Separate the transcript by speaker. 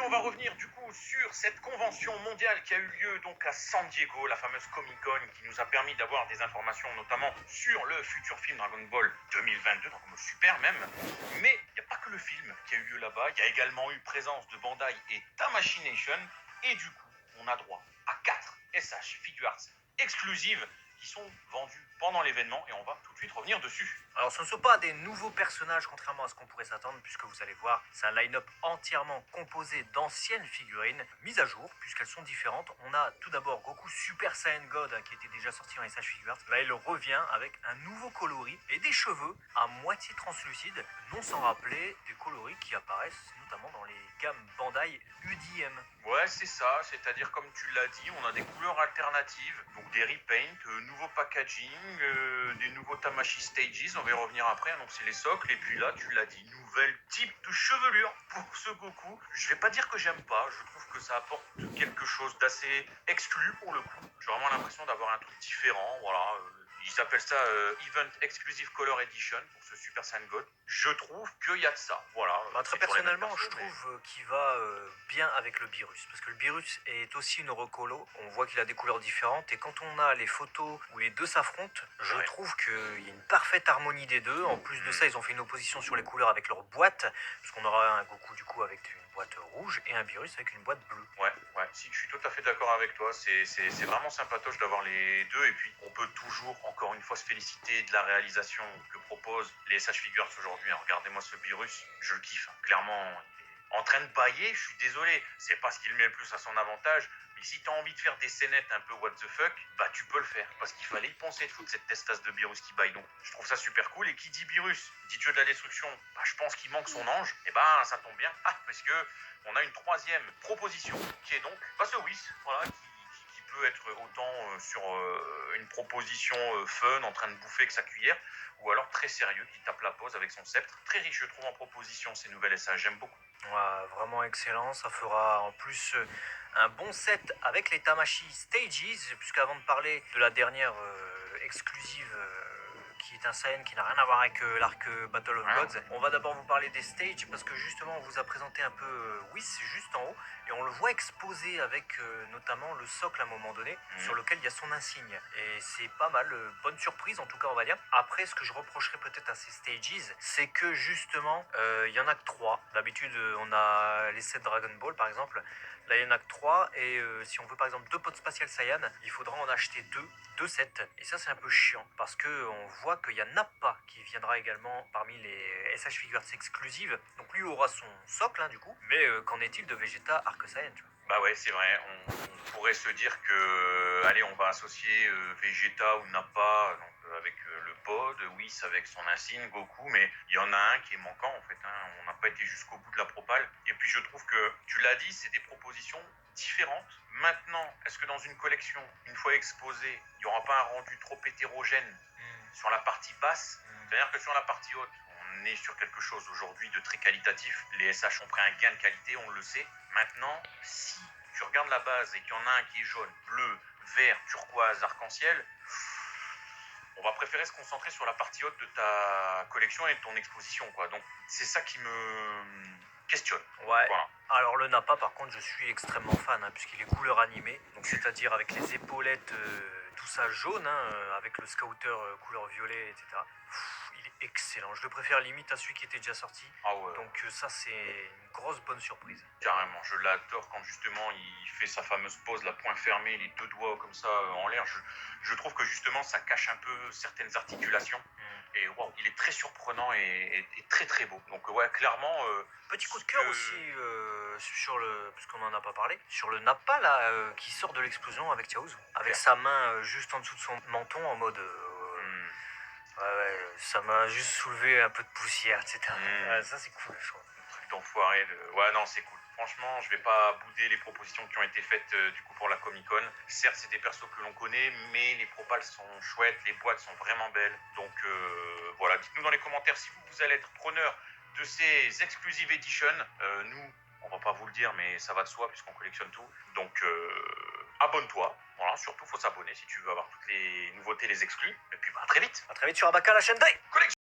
Speaker 1: on va revenir du coup sur cette convention mondiale qui a eu lieu donc à San Diego, la fameuse Comic Con, qui nous a permis d'avoir des informations notamment sur le futur film Dragon Ball 2022, Dragon Ball Super même. Mais il n'y a pas que le film qui a eu lieu là-bas, il y a également eu présence de Bandai et Tamashii Nation, et du coup, on a droit à 4 SH Figuarts exclusives qui sont vendues pendant l'événement, et on va tout de suite revenir dessus.
Speaker 2: Alors ce ne sont pas des nouveaux personnages contrairement à ce qu'on pourrait s'attendre, puisque vous allez voir, c'est un line-up entièrement composé d'anciennes figurines mises à jour, puisqu'elles sont différentes. On a tout d'abord Goku Super Saiyan God qui était déjà sorti en SH Figuarts. Là il revient avec un nouveau coloris et des cheveux à moitié translucides, non sans rappeler des coloris qui apparaissent notamment dans les gammes Bandai UDM.
Speaker 1: Ouais, c'est ça, c'est-à-dire comme tu l'as dit, on a des couleurs alternatives, donc des repaints, nouveaux packaging, des nouveaux Tamashii Stages, on va y revenir après, hein, donc c'est les socles, et puis là, tu l'as dit, nouvel type de chevelure pour ce Goku. Je vais pas dire que j'aime pas, je trouve que ça apporte quelque chose d'assez exclu pour le coup. J'ai vraiment l'impression d'avoir un truc différent, voilà. Ils appellent ça Event Exclusive Color Edition pour ce Super Saiyan God. Je trouve qu'il y a de ça, voilà.
Speaker 2: Très personnellement, je trouve qu'il va bien avec le Beerus, parce que le Beerus est aussi une recolo. On voit qu'il a des couleurs différentes, et quand on a les photos où les deux s'affrontent, je trouve qu'il y a une parfaite harmonie des deux. En plus de ça, ils ont fait une opposition sur les couleurs avec leur boîte, parce qu'on aura un Goku du coup avec une boîte rouge et un Beerus avec une boîte bleue.
Speaker 1: Ouais, si, je suis tout à fait d'accord avec toi. C'est vraiment sympatoche d'avoir les deux. Et puis, on peut toujours, encore une fois, se féliciter de la réalisation que proposent les SH Figures aujourd'hui. Regardez-moi ce Beerus, je le kiffe. Clairement, il est en train de bailler, je suis désolé. C'est pas ce qu'il met le plus à son avantage. Mais si t'as envie de faire des scénettes un peu what the fuck, bah tu peux le faire. Parce qu'il fallait y penser de foutre cette testasse de Beerus qui baille. Donc, je trouve ça super cool. Et qui dit Beerus, dit dieu de la destruction, bah je pense qu'il manque son ange. Et bah ça tombe bien. Parce que on a une troisième proposition qui est donc ce Whis, voilà, qui peut être autant sur une proposition fun, en train de bouffer que sa cuillère, ou alors très sérieux, qui tape la pose avec son sceptre. Très riche, je trouve, en propositions, ces nouvelles SH, j'aime beaucoup.
Speaker 2: Ouais, vraiment excellent, ça fera en plus un bon set avec les Tamashii Stages, puisqu'avant de parler de la dernière exclusive qui est un Saiyan qui n'a rien à voir avec l'arc Battle of Gods, on va d'abord vous parler des stages, parce que justement on vous a présenté un peu Whis juste en haut, et on le voit exposé avec notamment le socle à un moment donné, sur lequel il y a son insigne, et c'est pas mal, bonne surprise en tout cas on va dire. Après, ce que je reprocherais peut-être à ces stages, c'est que justement il y en a que 3. D'habitude on a les 7 Dragon Ball par exemple, là il y en a que 3, et si on veut par exemple 2 pods spatiales Saiyan, il faudra en acheter 2 sets, et ça c'est un peu chiant, parce que on voit qu'il y a Nappa qui viendra également parmi les SH Figures exclusives, donc lui aura son socle du coup, mais qu'en est-il de Vegeta Arc Saiyan, tu vois?
Speaker 1: Bah ouais, c'est vrai, on pourrait se dire que, allez, on va associer Vegeta ou Nappa, donc avec le pod, Whis avec son insigne, Goku, mais il y en a un qui est manquant en fait, hein. On n'a pas été jusqu'au bout de la propale, et puis je trouve que, tu l'as dit, c'est des propositions différentes. Maintenant, est-ce que dans une collection, une fois exposée, il n'y aura pas un rendu trop hétérogène sur la partie basse? C'est-à-dire que sur la partie haute, on est sur quelque chose aujourd'hui de très qualitatif. Les SH ont pris un gain de qualité, on le sait. Maintenant, si tu regardes la base et qu'il y en a un qui est jaune, bleu, vert, turquoise, arc-en-ciel, on va préférer se concentrer sur la partie haute de ta collection et de ton exposition, quoi. Donc, c'est ça qui me questionne.
Speaker 2: Ouais.
Speaker 1: Voilà.
Speaker 2: Alors le Nappa par contre je suis extrêmement fan, puisqu'il est couleur animée, donc c'est-à-dire avec les épaulettes, tout ça jaune, avec le scouter couleur violet, etc. Il est excellent, je le préfère limite à celui qui était déjà sorti,
Speaker 1: Ah ouais.
Speaker 2: donc ça c'est une grosse bonne surprise.
Speaker 1: Carrément, je l'adore quand justement il fait sa fameuse pose, la poing fermée, les deux doigts comme ça en l'air. Je trouve que justement ça cache un peu certaines articulations. Et wow, il est très surprenant et très très beau. Donc ouais, clairement...
Speaker 2: Petit coup de cœur aussi sur le, parce qu'on en a pas parlé, sur le Nappa là, qui sort de l'explosion avec Chaozu, avec sa main juste en dessous de son menton en mode... ouais, ça m'a juste soulevé un peu de poussière, etc. Ça c'est cool, je trouve.
Speaker 1: Truc d'enfoiré de... Ouais, non, c'est cool. Franchement, je vais pas bouder les propositions qui ont été faites du coup pour la Comic Con. Certes, c'est des persos que l'on connaît, mais les propals sont chouettes, les boîtes sont vraiment belles. Donc voilà, dites-nous dans les commentaires si vous allez être preneur de ces Exclusive Edition. Nous, on va pas vous le dire, mais ça va de soi puisqu'on collectionne tout. Donc abonne-toi. Voilà, surtout faut s'abonner si tu veux avoir toutes les nouveautés, les exclus. Et puis bah, à très vite.
Speaker 2: À très vite sur Abaka, la chaîne Dai.
Speaker 1: Collection